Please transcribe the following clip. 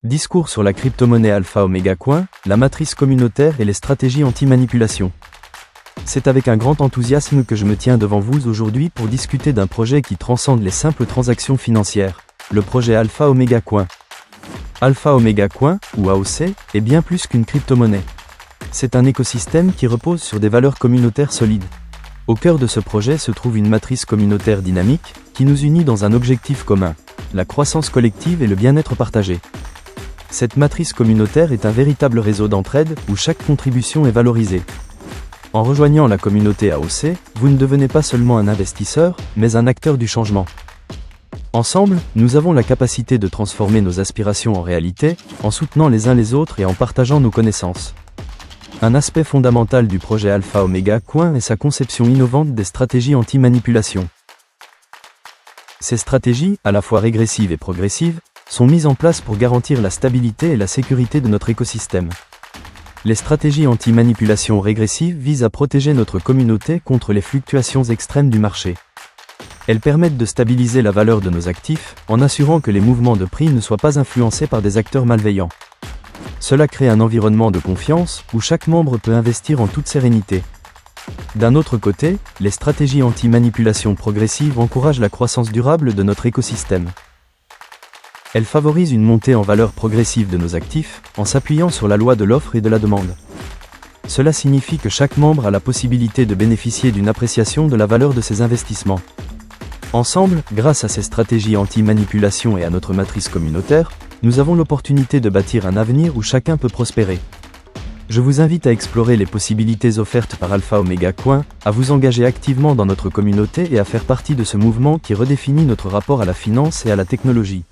Discours sur la crypto-monnaie Alpha Omega Coin, la matrice communautaire et les stratégies anti-manipulation. C'est avec un grand enthousiasme que je me tiens devant vous aujourd'hui pour discuter d'un projet qui transcende les simples transactions financières, le projet Alpha Omega Coin. Alpha Omega Coin, ou AOC, est bien plus qu'une crypto-monnaie. C'est un écosystème qui repose sur des valeurs communautaires solides. Au cœur de ce projet se trouve une matrice communautaire dynamique, qui nous unit dans un objectif commun, la croissance collective et le bien-être partagé. Cette matrice communautaire est un véritable réseau d'entraide où chaque contribution est valorisée. En rejoignant la communauté AOC, vous ne devenez pas seulement un investisseur, mais un acteur du changement. Ensemble, nous avons la capacité de transformer nos aspirations en réalité, en soutenant les uns les autres et en partageant nos connaissances. Un aspect fondamental du projet Alpha Omega Coin est sa conception innovante des stratégies anti-manipulation. Ces stratégies, à la fois régressives et progressives, sont mises en place pour garantir la stabilité et la sécurité de notre écosystème. Les stratégies anti-manipulation régressives visent à protéger notre communauté contre les fluctuations extrêmes du marché. Elles permettent de stabiliser la valeur de nos actifs, en assurant que les mouvements de prix ne soient pas influencés par des acteurs malveillants. Cela crée un environnement de confiance, où chaque membre peut investir en toute sérénité. D'un autre côté, les stratégies anti-manipulation progressive encouragent la croissance durable de notre écosystème. Elles favorisent une montée en valeur progressive de nos actifs, en s'appuyant sur la loi de l'offre et de la demande. Cela signifie que chaque membre a la possibilité de bénéficier d'une appréciation de la valeur de ses investissements. Ensemble, grâce à ces stratégies anti-manipulation et à notre matrice communautaire, nous avons l'opportunité de bâtir un avenir où chacun peut prospérer. Je vous invite à explorer les possibilités offertes par Alpha Omega Coin, à vous engager activement dans notre communauté et à faire partie de ce mouvement qui redéfinit notre rapport à la finance et à la technologie.